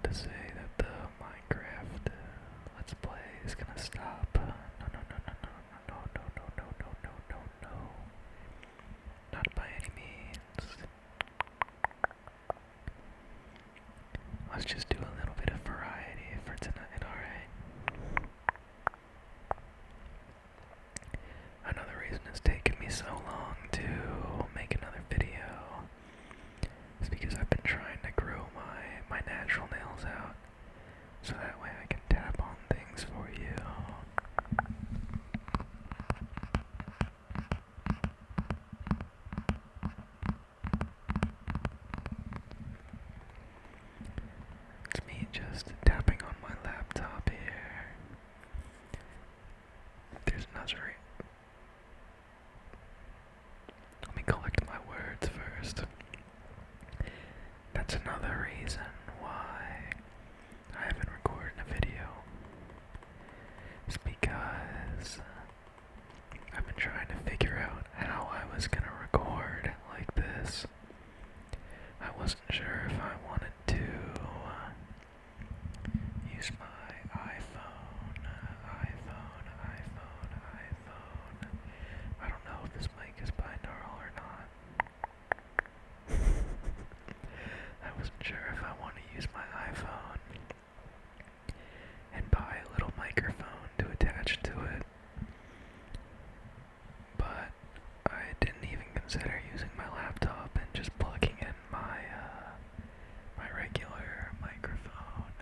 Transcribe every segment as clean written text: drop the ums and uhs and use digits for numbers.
to say that the Minecraft Let's Play is gonna stop. No, no, no, no, no, no, no, no, no, no, no, no, no. Not by any means. Let's just do a little bit of variety for tonight, alright? Another reason it's taken me so long to make another video is because I've been trying to grow my natural nails out so that way I can tap on things for you. It's me just tapping on my laptop here. There's another. Let me collect my words first. That's another reason why I haven't recorded a video. It's because I've been trying to figure out how I was gonna record like this. I wasn't sure if I wanted to use my iPhone. I don't know if this mic is binaural or not. I wasn't sure if I want to use my iPhone and buy a little microphone to attach to it, but I didn't even consider using my laptop and just plugging in my regular microphone,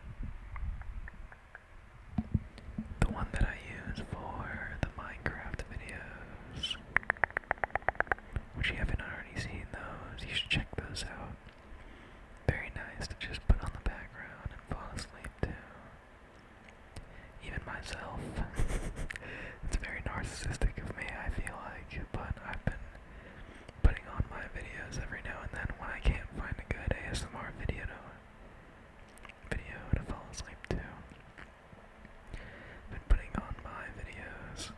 the one that I use for the Minecraft videos. Which you haven't already seen those, you should check those out. Very nice to just put on the background and fall asleep to. Even myself. It's very narcissistic of me, I feel like, but I've been putting on my videos every now and then when I can't find a good ASMR video to fall asleep to. Been putting on my videos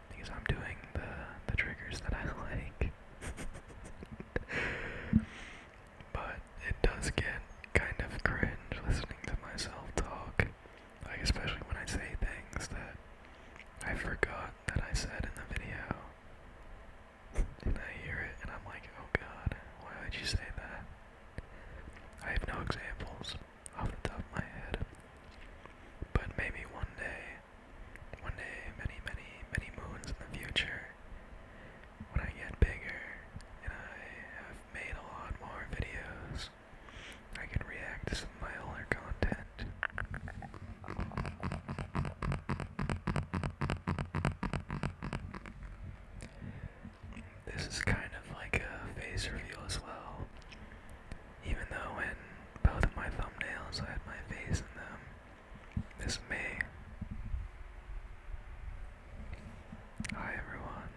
because I'm doing the triggers that I like. But it does get kind of cringe listening to myself talk, like especially when I say things that I forgot that I said in the video, and I hear it and I'm like, oh god, why would you say that? I have no examples off the top of my head, but maybe one day, many moons in the future, when I get bigger and I have made a lot more videos, I can react to some of my older content. This is kind of like a face reveal as well, even though in both of my thumbnails I had my face in them. This is me. Hi everyone.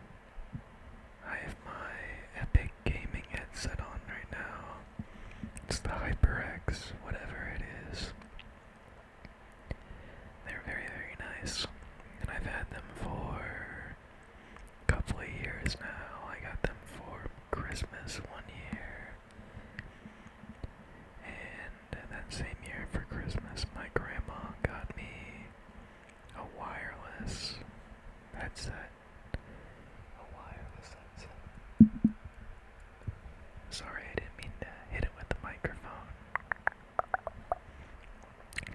I have my Epic gaming headset on right now. It's the HyperX, whatever it is. They're very, very nice. And I've had them for a couple of years now. I got them for Christmas one year. And that same year for Christmas, my grandma got me a wireless headset. Sorry, I didn't mean to hit it with the microphone.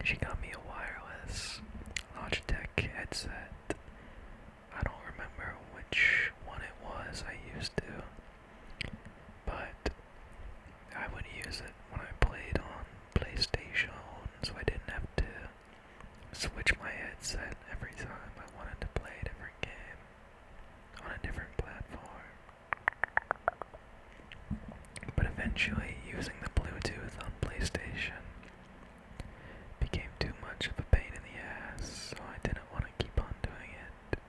She got me a wireless Logitech headset. I don't remember which one it was I used to, but I would use it when I played on PlayStation, so I didn't have to switch my headset every time I wanted to play a different game on a different platform. But eventually, using the Bluetooth on PlayStation became too much of a pain in the ass, so I didn't want to keep on doing it.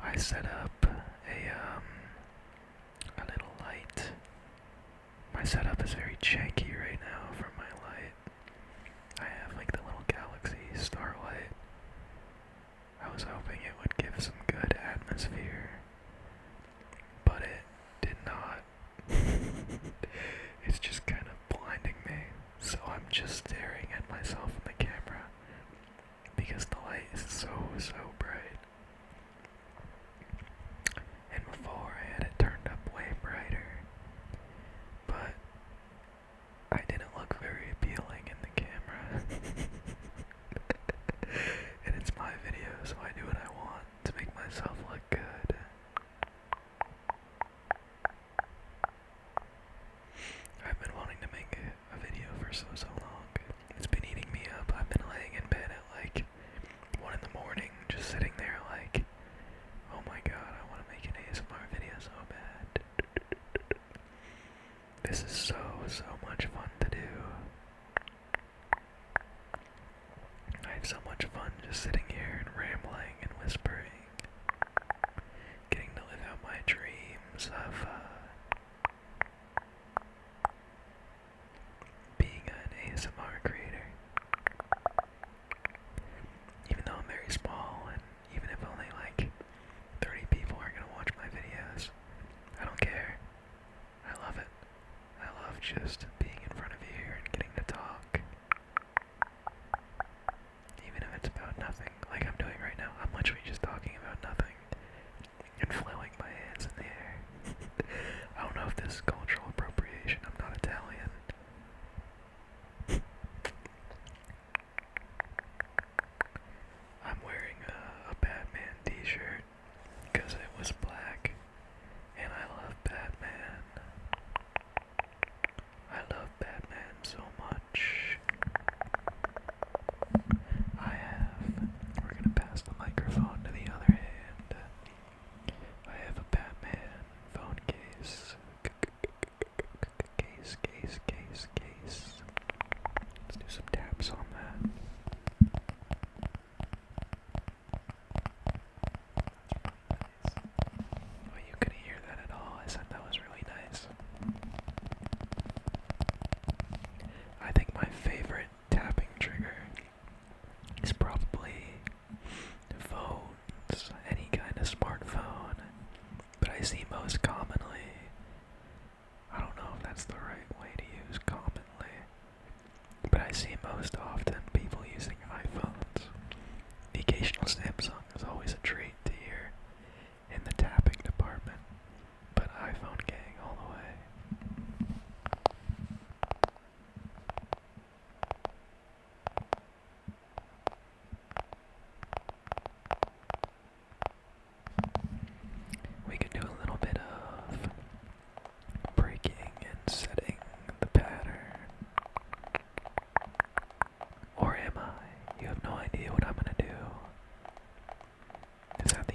I set up a little light. My setup is very janky right now for my light. I have like the little galaxy starlight. I was hoping it would give some good atmosphere, but it did not. It's just sitting here and rambling and whispering, getting to live out my dreams of being an ASMR creator. Even though I'm very small, and even if only like 30 people are gonna watch my videos, I don't care. I love it. I love just being in front of you here and getting to talk. Even if it's about nothing, like I'm doing right now. I'm literally just talking about nothing and flailing my hands in the air. I don't know if this is cultural appropriation. I'm not Italian. I'm wearing a Batman t-shirt because it was black, and I love Batman. I love Batman so much. We're gonna pass the microphone to the other hand. I have a Batman phone case. Case. Let's do some taps on that. Oh, you couldn't hear that at all. I said that was really nice. I think my favorite tapping trigger is probably phones, any kind of smartphone. But I see most commonly, I don't know if that's the right way to use commonly, but I see most often people using iPhones. The occasional Samsung is always a treat to hear in the tapping department, but iPhone gang all the way. We could do a little bit of breaking and setting the pattern. Or am I? You have no idea what I'm gonna do. Is that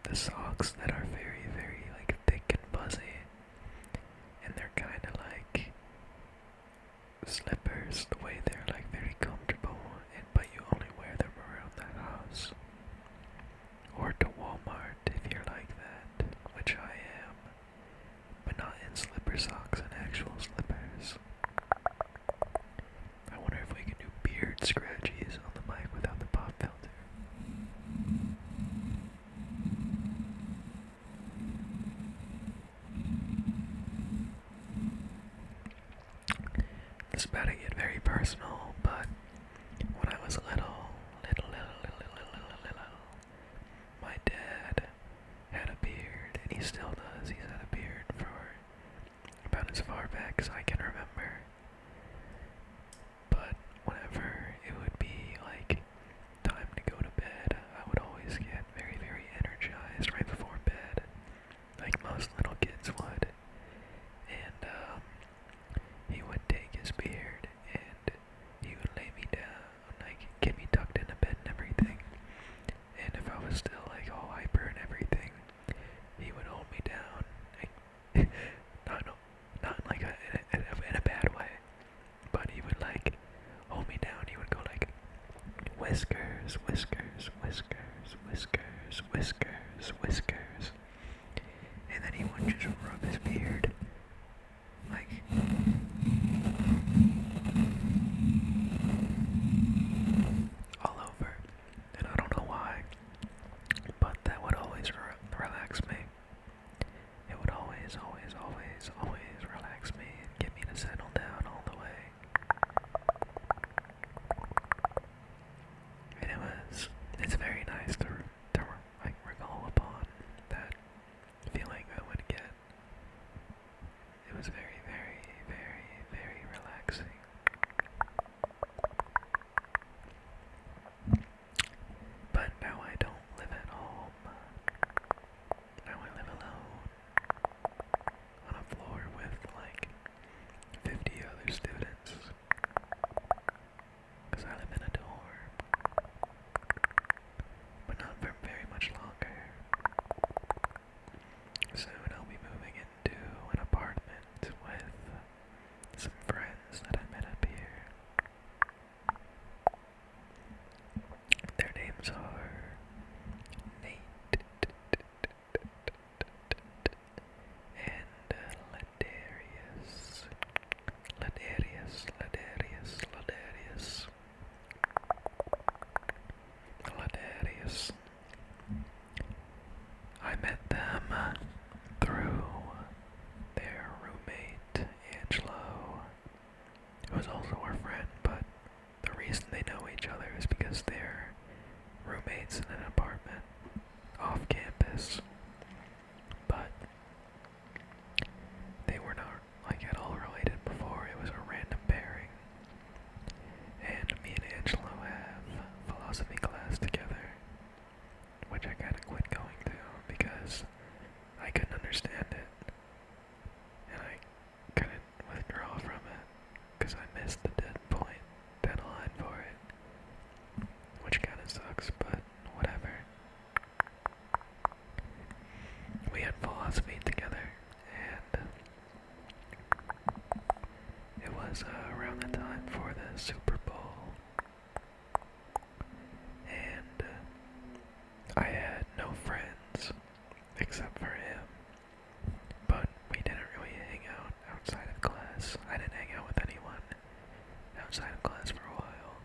the socks that are very, very like thick and fuzzy, and they're kind of like slippers, the way they're like very comfortable, but you only wear them around the house or to Walmart if you're like that, which I am, but not in slipper socks and actual slippers. I wonder if we can do beard scratchies on the mic without the pop filter. It's about to get very personal, but when I was little, my dad had a beard, and he still does. He's had a beard for about as far back as I can remember. But whenever it would be like time to go to bed, I would always get very, very energized right before bed, like most little kids would. And he would take his beard and he would lay me down, like get me tucked into bed and everything. And if I was still like all hyper and everything, he would hold me down, like, not like in a bad way, but he would like hold me down. He would go like whiskers, whiskers, whiskers, whiskers, whiskers, whiskers, and then he would just rub his beard like all over, and I don't know why, but that would always relax me. It would always, always, always, always relax me and get me to settle down all the way. And it's very nice to like recall upon that feeling I would get. It was very, very, very, very relaxing. But now I don't live at home. Now I live alone on a floor with like 50 other students, because I live in a dorm, but not for very much longer. Soon I'll be moving into an apartment with some friends that I met up here. Their names are Nate and Ladarius. Ladarius, Ladarius, Ladarius. Ladarius. I met them through their roommate, Angelo, who was also our friend, but the reason they know each other is because they're roommates in an apartment off campus. But they were not like at all related before. It was a random pairing. And me and Angelo have philosophy class together, which I kind of quit going to because I couldn't understand it. And I couldn't withdraw from it because I missed the deadline for it, which kind of sucks, but whatever. We had philosophy together, and it was around the time for the Super Bowl, and I had no friends except for him, but we didn't really hang out outside of class. I didn't hang out with anyone outside of class for a while,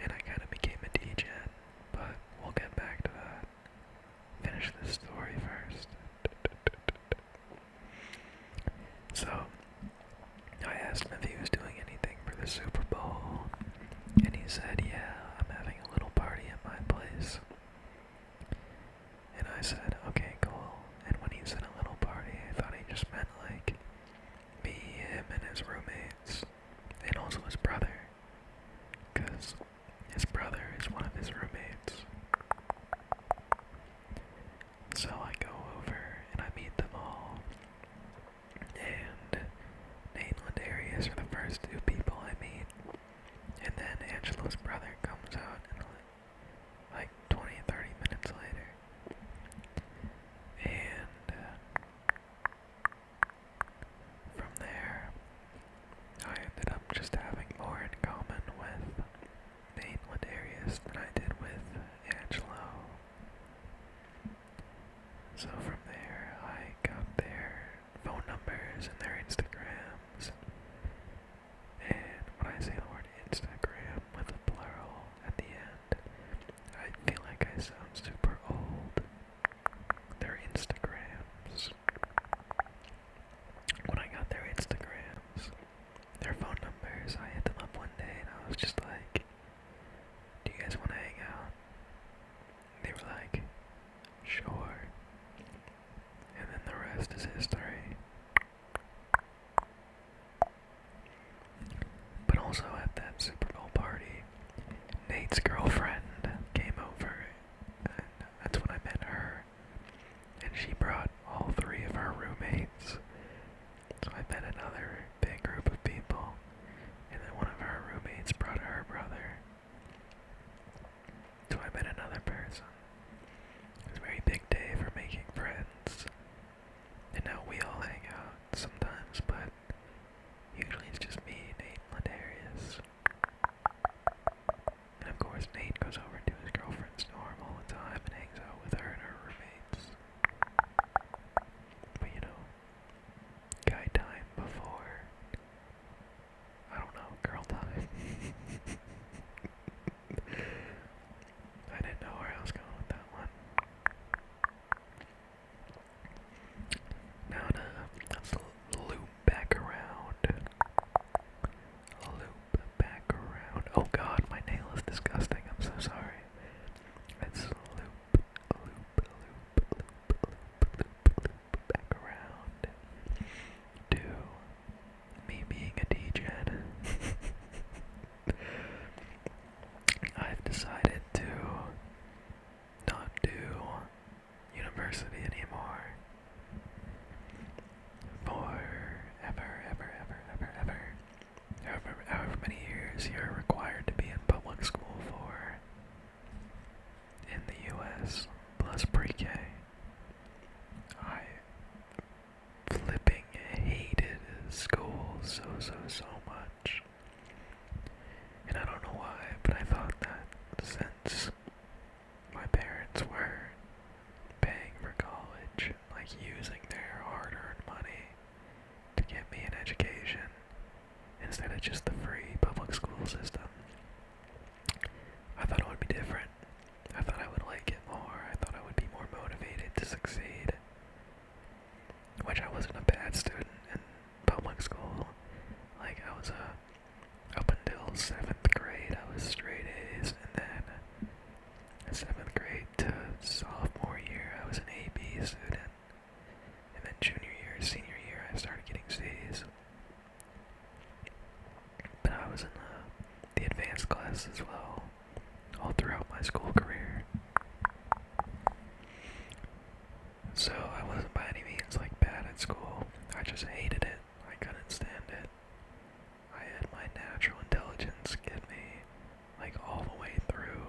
and I kind of became a DJ, but we'll get back to that. Finish this story first. So, I asked him if he was doing anything for the Super Bowl, and he said, yeah, I'm having a little party at my place. And I said, okay, cool. And when he said a little party, I thought he just meant like me, him, and his roommates, and also his brother, because his brother is one of his roommates. So I go over and I meet them all, and Nate and Ladarius are the first two people I meet, and then Angelo's brother comes out and like 20 30 minutes later, sure. And then the rest is history. But also at that Super Bowl party, Nate's girlfriend came over, and that's when I met her. And she brought all three of her roommates. So I met another big group of people. And then one of her roommates brought her brother. So I met another person. It was a very big day for making friends. And now we all hang out sometimes, but usually it's just me, Nate, and Ladarius. And of course Nate goes over to his girlfriend's dorm all the time and hangs out with her and her roommates. But you know, guy time before, I don't know, girl time. I didn't know where I was going with that one. Now let's loop back around. Loop back around. Oh god, my nail is disgusting. I'm so sorry. Let's loop back around to me being a degen. I've decided to not do university anymore. For however many years you're required to be in public school for in the US, plus pre-K. I flipping hated school so much. And I don't know why, but I thought that since my parents were paying for college, like using their hard-earned money to get me an education instead of just the free public school system, I thought it would be different. I thought I would like it more. I thought I would be more motivated to succeed. Which I wasn't a bad student in public school. Like I was up until 7th grade, I was straight A's, and then 7th grade to sophomore year, I was an AB student. And then junior year, senior year, I started getting C's. But I was in the advanced class as well, all throughout my school career. So I wasn't by any means like bad at school. I just hated it. I couldn't stand it. I had my natural intelligence get me like all the way through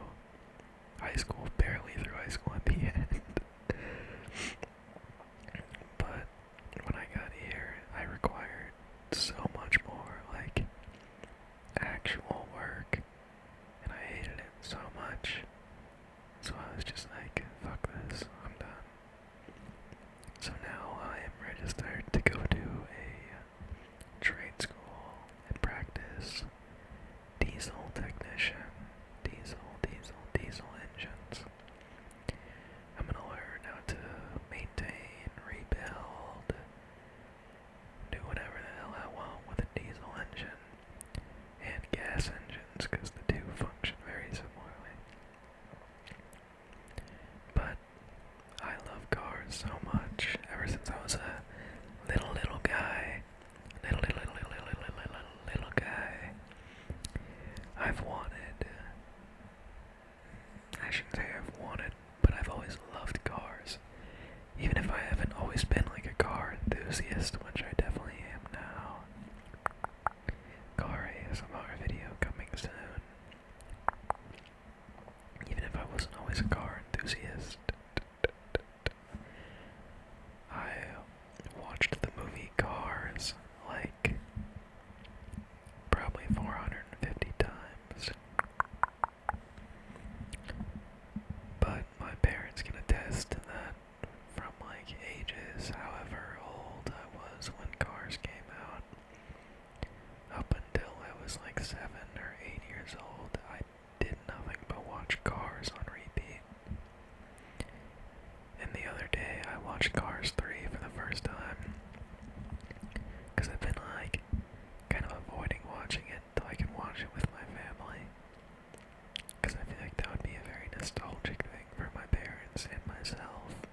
high school, barely through high school at the end. But when I got here, I required so much more, like actual work, and I hated it so much. So I was just like, fuck this, I'm done. So now I am registered to go to a trade school and practice diesel technician, diesel engines. I'm gonna learn how to maintain, rebuild, do whatever the hell I want with a diesel engine and gas engines, because the two function very similarly. But I love cars so much. Ever since I was a little guy, little guy, I've wanted, I shouldn't say I've wanted, but I've always loved cars. Even if I haven't always been like a car enthusiast, which I definitely am now. Car ASMR video coming soon. Even if I wasn't always a car enthusiast. I watched the movie Cars like probably 450 times. But my parents can attest to that from like ages, however old I was when Cars came out, up until I was like 7 or 8 years old. I did nothing but watch Cars on repeat. And the other day I watched Cars 3 for the first time, because I've been like kind of avoiding watching it until I can watch it with my family, because I feel like that would be a very nostalgic thing for my parents and myself.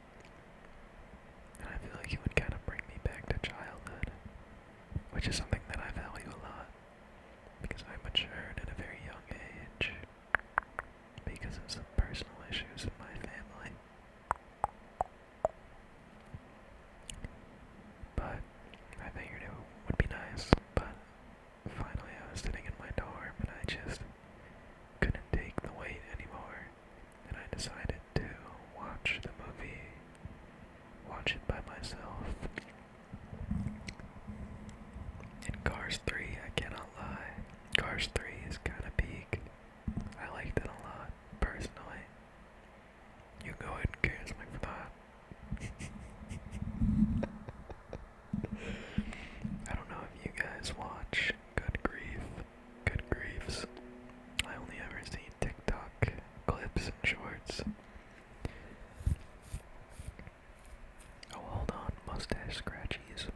mustache scratchies.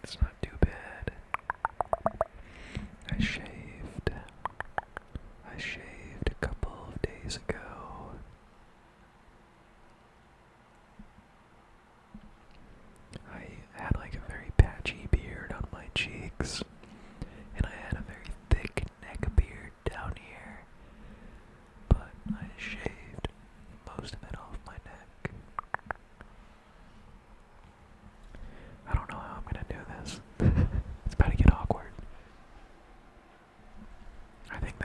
It's not too bad. I shaved. I shaved a couple of days ago. I had like a very patchy beard on my cheeks, and I had a very thick neck beard down here, but I shaved most of it off my neck. I don't know how I'm gonna do this. It's about to get awkward. I think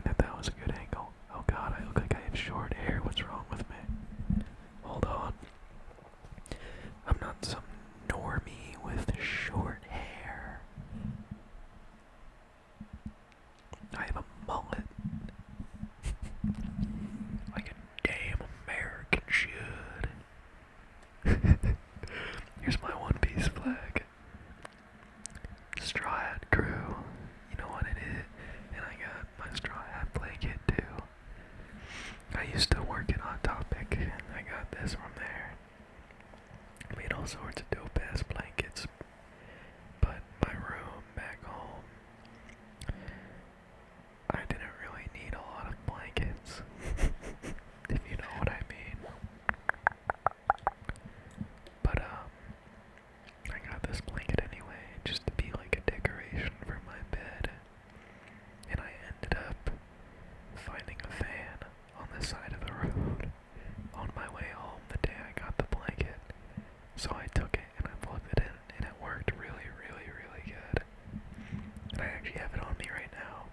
that that was a good angle. Oh god, I look like I have short hair. What's wrong with me? Hold on. I'm not some normie with short hair. I have a mullet. Like a damn American should. Here's my One Piece flag. Straw Hat Crew. You know what it is? And I got my straw hat blanket too. I used to work at Hot Topic, and I got this from there. Made all sorts of dope ass blankets. But my room back home, I didn't really need a lot of blankets. If you know what I mean. But I got this blanket anyway, just to be like a decoration for my bed. And I ended up finding a fan on the side of the road on my way home the day I got the blanket. So I took it and I plugged it in, and it worked really, really, really good. And I actually have it on me right now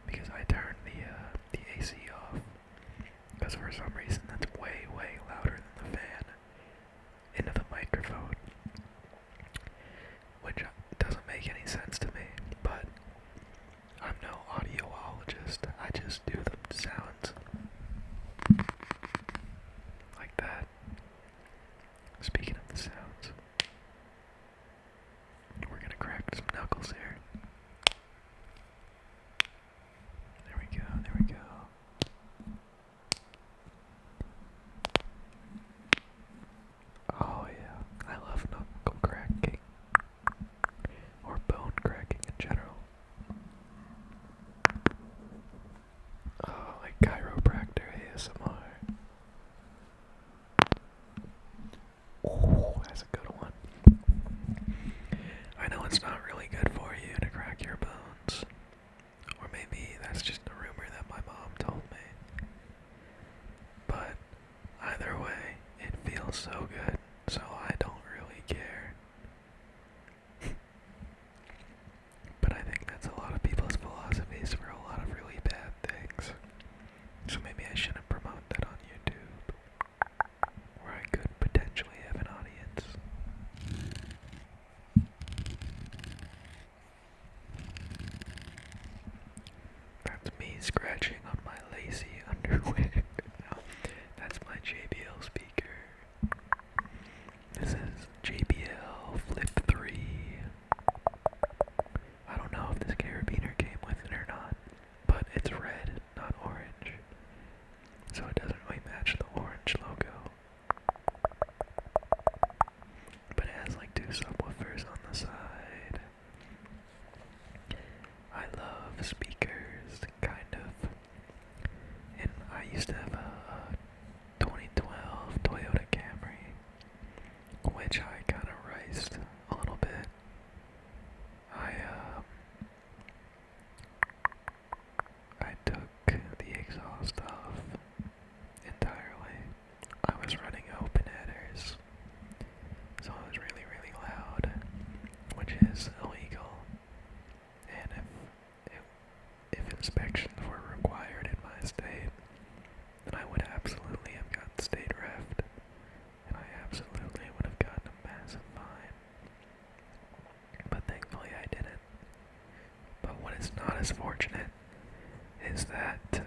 because I turned the AC off, because for some reason that's way, way louder than the fan into the microphone, which doesn't make any sense to me, but I'm no audiologist. I just do the sounds like that. Speaking of the sounds, we're gonna crack some knuckles here. There we go, there we go. Oh yeah, I love knuckle cracking. Or bone cracking in general. Oh, like chiropractor ASMR. Oh, that's a good one. I know it's not really good for you to crack your bones. Or maybe that's just a rumor that my mom told me. But either way, it feels so good, so I don't really care. But I think that's a lot of people's philosophies for a lot of really bad things. So maybe I shouldn't promote that on YouTube, where I could potentially have an audience. That's me scratching on my lacy underwear. That's my JBL speaker. This is JBL Flip 3. I don't know if this carabiner came with it or not, but it's red, not orange. So it doesn't really match the orange logo. But it has like 2 subwoofers on the side. I love speakers, kind of. And I used to have a 2012 Toyota Camry, which I kind of raced a little bit. I took the exhaust off entirely. I was running open headers, so it was really, really loud, which is illegal. And if inspections were required in my state, then I would absolutely have gotten state refed, and I absolutely would have gotten a massive fine. But thankfully I didn't. But what is not as fortunate is that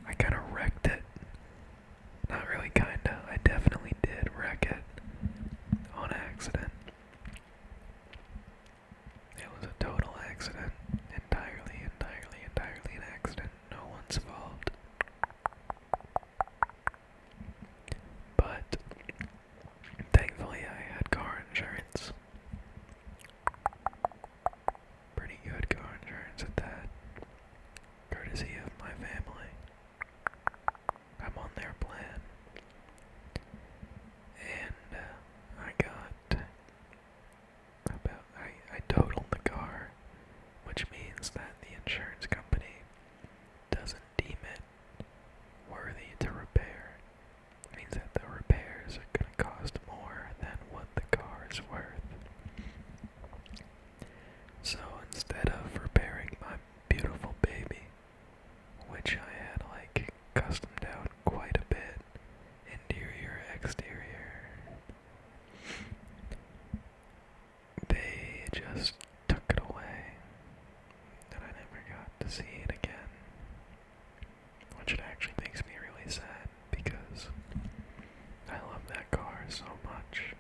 I kind of wrecked it. Not really kinda, I definitely did wreck it on accident. It was a total accident. accident. Entirely an accident. No one's fault. But thankfully I had car insurance. Pretty good car insurance at that. Courtesy of my family. I'm on their plan. And I totaled the car, which means that the insurance company doesn't deem it worthy to repair. It means that the repairs are going to cost more than what the car is worth. So instead of repairing my beautiful baby, which I had like customed out quite a bit, interior, exterior, they just took it away, and I never got to see it again, which it actually makes me really sad, because I love that car so much.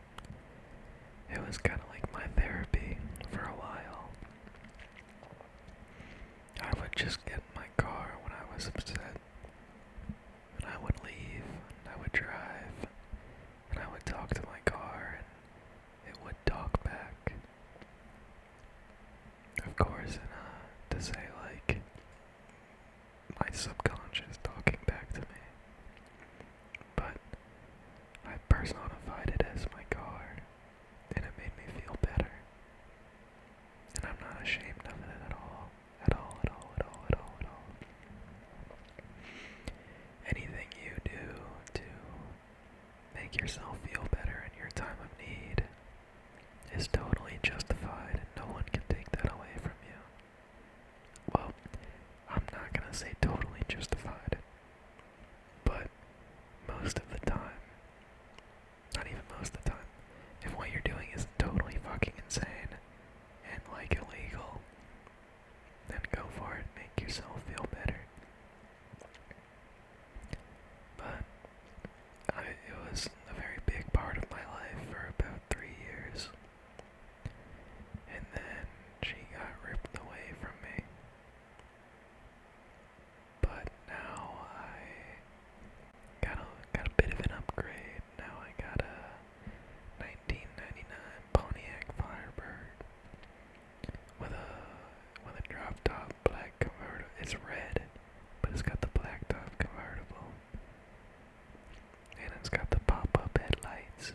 It was kind of like my therapy for a while. I would just get in my car when I was upset, and I would leave, and I would drive, and I would talk to my car, and it would talk back. Of course, to say like, my subconscious talking back to me, but I personified it as my car, and it made me feel better, and I'm not ashamed of it at all, at all, at all, at all, at all, at all. Anything you do to make yourself feel better in your time of need is totally justified, and no one can take that away from you. Well, I'm not gonna say totally justified, but most of the time, not even most of the time, if what you're doing is totally fucking insane and like illegal, then go for it, make yourself feel better. But it was a very big part of my life for about 3 years, and then she got ripped away from me. But now I got a bit of an upgrade. Now I got a 1999 Pontiac Firebird with a drop top black convertible. It's red, but it's got the black top convertible, and it's got the pop-up headlights.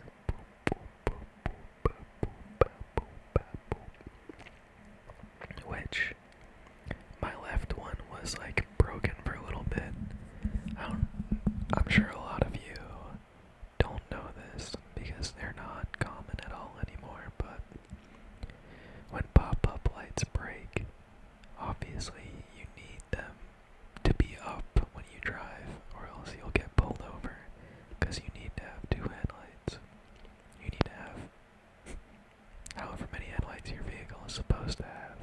Which my left one was like broken for a little bit. I'm sure a lot of you don't know this because they're not common at all anymore, but when pop-up lights break, obviously you need them to be up when you drive, or else you'll get pulled over, because you need to have 2 headlights. You need to have however many headlights your vehicle is supposed to have,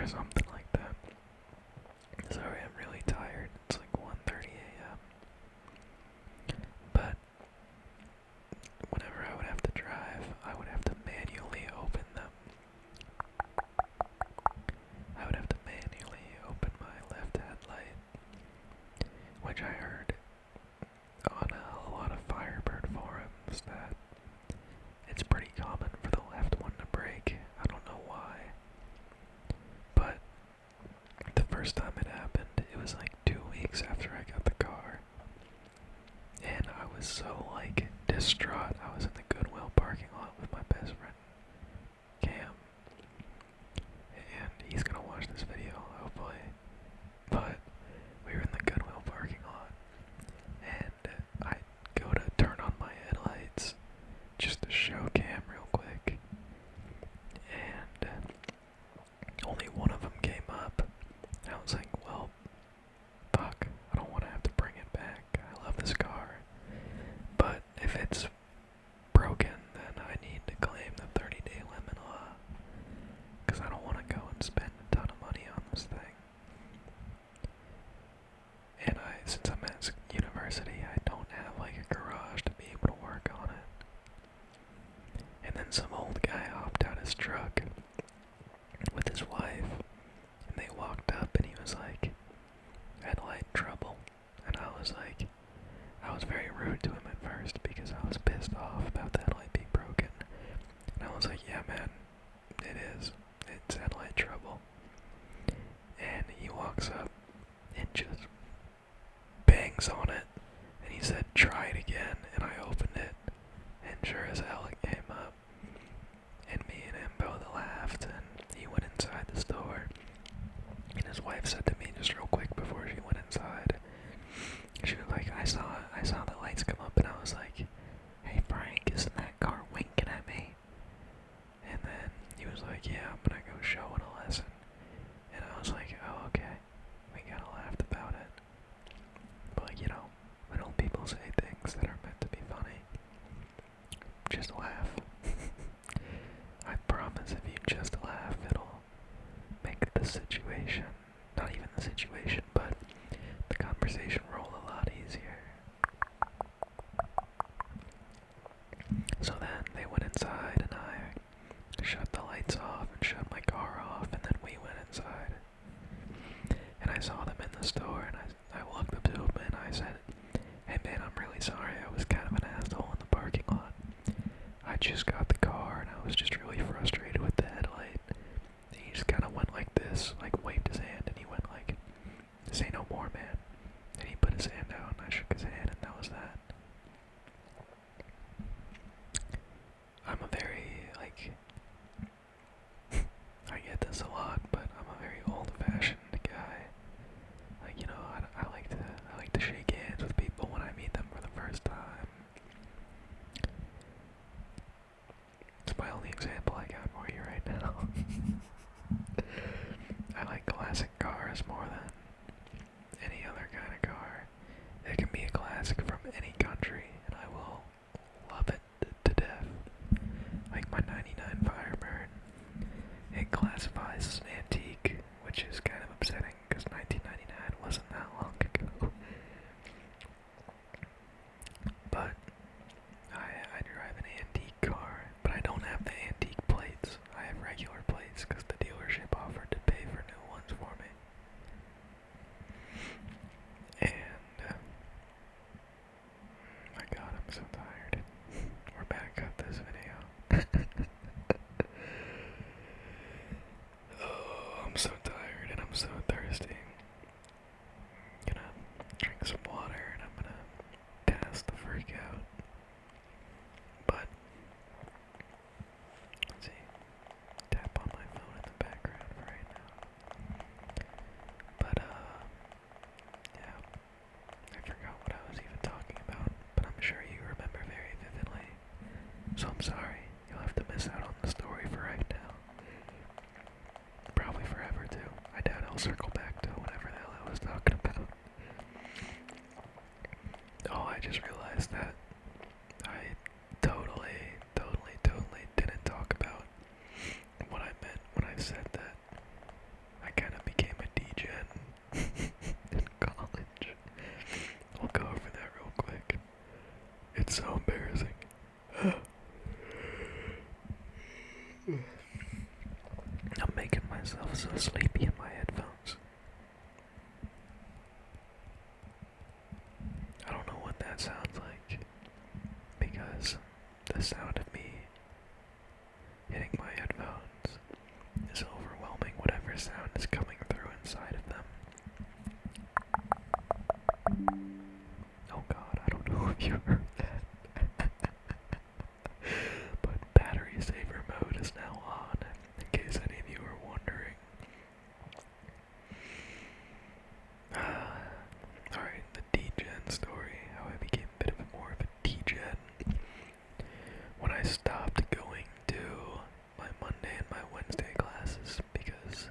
or something like that. Sorry, I'm really tired. It's like 1:30 a.m. But whenever I would have to drive, I would have to manually open them. I would have to manually open my left headlight, which I heard on a lot of Firebird forums that it's pretty common for the left one to break. I don't know why, but the first time it happened, it was like 2 weeks after I got the car, and I was so like distraught. I was in the Goodwill parking lot with my best friend Cam, and he's gonna watch this video hopefully, but we were in the Goodwill parking lot, and I go to turn on my headlights just to show Cam real quick, and only one of them came up, and I was like, well, fuck, I don't want to have to bring it back. I love this car, but if it's broken, then I need to claim the 30-day limit law, because I don't want to go and spend a ton of money on this thing. And since I'm at university, I don't have like a garage to be able to work on it. And then some old guy hopped out his truck with his wife, and they walked up, and he was like, "Headlight trouble," and I was very rude to him at first because I was pissed off about the headlight being broken, and I was like, "Yeah, man, it is. It's headlight trouble." And he walks up and just bangs on it, and he said, "Try it again," and I opened it, and sure as hell it came up, and me and him both laughed, and he went inside the store, and his wife said to me just real quick before she went inside, she was like, I saw the lights come up, and I was like, "Hey Frank, isn't that car winking at me?" And then he was like, "Yeah, I'm gonna go show it a lesson," and I was like, "Oh, okay." We kinda laughed about it. But, you know, when old people say things that are meant to be funny, just laugh. I promise if you just laugh, it'll make the situation, not even the situation, but the conversation roll a lot easier. So then they went inside, and I shut the lights off and shut my car off, and then we went inside. And I saw them in the store, and I walked up to them and I said, "Hey man, I'm really sorry, I was kind of an asshole in the parking lot. I just got the car, and I was just really frustrated with the headlight." And he just kind of went like this, like waved his hand, and he went like, "Say no more, man." And he put his hand out, and I shook his hand, and that was that. I'm a very, like, I get this a lot, but I'm a very old-fashioned guy. Like, you know, I like to shake hands with people when I meet them for the first time. It's my only example I got for you right now. I like classic cars more than any other kind of car. It can be a classic from any country, and I will love it to death. Like my '99 Firebird. It classifies as an antique, which is kind of upsetting because 1999 wasn't that long ago. But I drive an antique car, but I don't have the antique plates. I have regular plates because the dealership offered to pay for new ones for me. And, my god, I'm so tired. We're back at this video. Oh, I'm so tired and I'm so thirsty. I'm gonna drink some water and I'm gonna pass the freak out. But, let's see, tap on my phone in the background for right now. But, yeah, I forgot what I was even talking about, but I'm sure you remember very vividly. So I'm sorry, you'll have to miss out on the story for right now. Probably forever too. I doubt I'll circle back to whatever the hell I was talking about. Oh, I just realized that I totally didn't talk about what I meant when I said that I kind of became a degen in college. We'll go over that real quick. It's so embarrassing. I'm making myself so sleepy in my headphones. I don't know what that sounds like, because the sound of me hitting my headphones is overwhelming whatever sound is coming through inside of them. Oh god, I don't know if you heard that. But battery saver mode is now on, in case any of you are wondering. Alright, the degen story, how I became a bit of more of a degen. When I stopped going to my Monday and my Wednesday classes because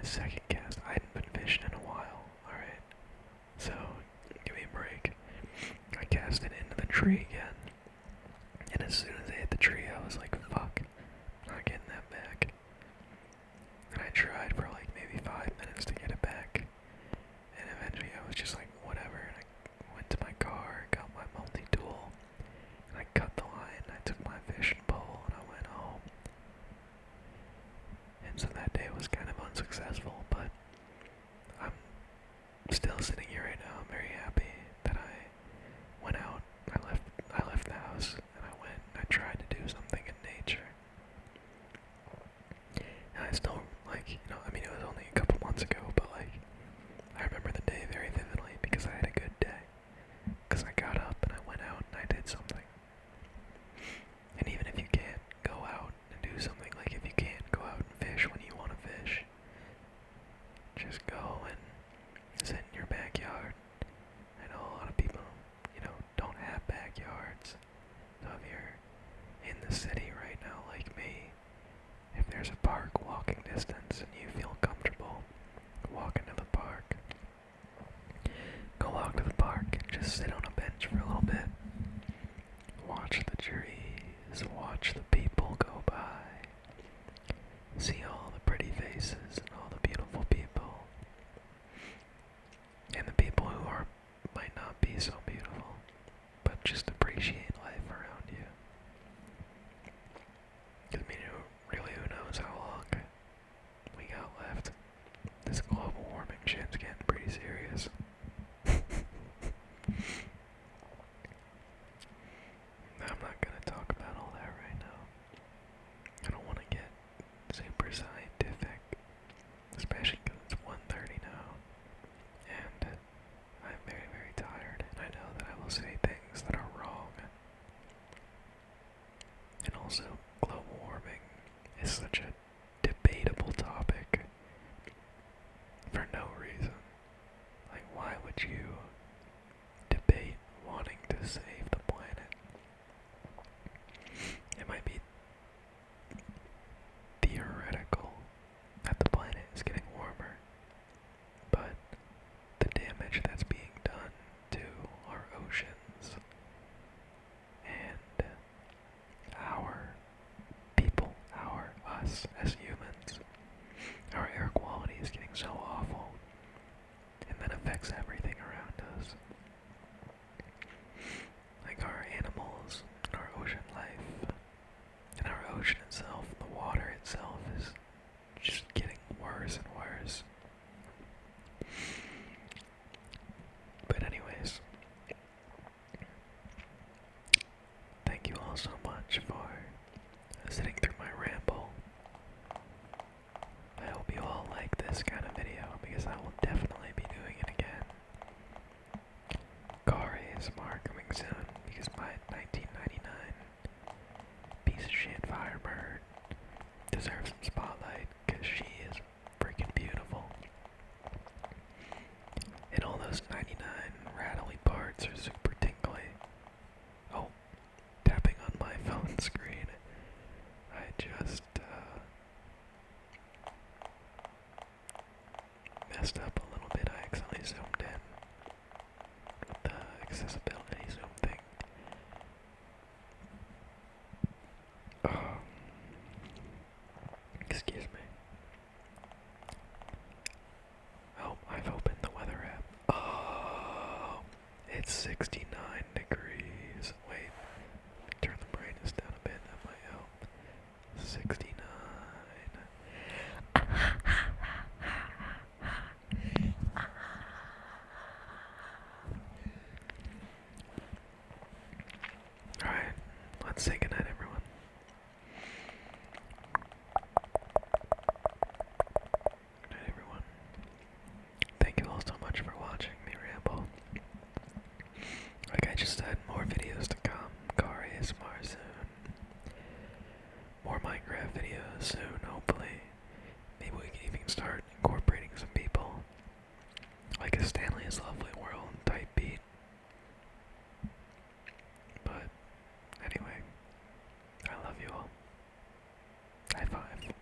second cast. I hadn't been fishing in a while, alright? So, give me a break. I cast it into the tree again. And as soon as I hit the tree, I was like, fuck, not getting that back. And I tried for like maybe 5 minutes to get it back. And eventually I was just like, whatever. And I went to my car, got my multi-tool, and I cut the line. I took my fishing pole and I went home. And so that day was kind of unsuccessful, but I'm still sitting here right now. I'm very happy that I went out. I left the house and I went and I tried to do something in nature. And I still, like, you know, I mean, it was only a couple months ago, but like, I remember the day very vividly because I had a good day. Because I got up and I went out and I did something. And even if you can't go out and do something, like if you can't go out and fish when you want to fish, just go and sit in your backyard. I know a lot of people, you know, don't have backyards. So if you're in the city right now like me, if there's a park walking distance and you feel comfortable, walk into the park. Go walk to the park and just sit on a bench for a little bit. Watch the trees, watch the people go by. See all the pretty faces and all the beautiful people. And the people who might not be so beautiful, but just appreciate life around you. I mean, really, who knows how long we got left. This global warming shit's getting pretty serious. I'm not gonna talk about all that right now. I don't want to get super scientific, especially because it's 1:30 now, and I'm very, very tired, and I know that I will say things that are wrong. And also, global warming is such a debatable topic for no reason. Like, why would you debate wanting to save the planet? It might be theoretical that the planet is getting warmer, but the damage that's being done to our oceans and our people, us as humans, our air quality is getting so awful, and that affects everything around us. Like our animals, our ocean life, and our ocean itself, the water itself is just getting worse and worse. But anyways, thank you all so much for sitting through my ramble. I hope you all like this kind of video because I will definitely be doing it again. Car ASMR coming soon because my 1999 piece of shit Firebird deserves some spotlight because she is freaking beautiful. And all those 99 rattly parts are super tingly. Oh, tapping on my phone screen. I just messed up a little bit. I accidentally zoomed in with the accessibility zoom thing. Excuse me. Oh, I've opened the weather app. Oh, it's 69 degrees. Wait, turn the brightness down a bit. That might help. 69. Alright, let's say goodnight, everyone. Good night, everyone. Thank you all so much for watching me ramble. Like I just said, more videos to come. Car ASMR soon. More Minecraft videos soon, hopefully. Maybe we can even start incorporating some people. Like a Stanley's Lovely World type beat. But, anyway. I love you all. High five.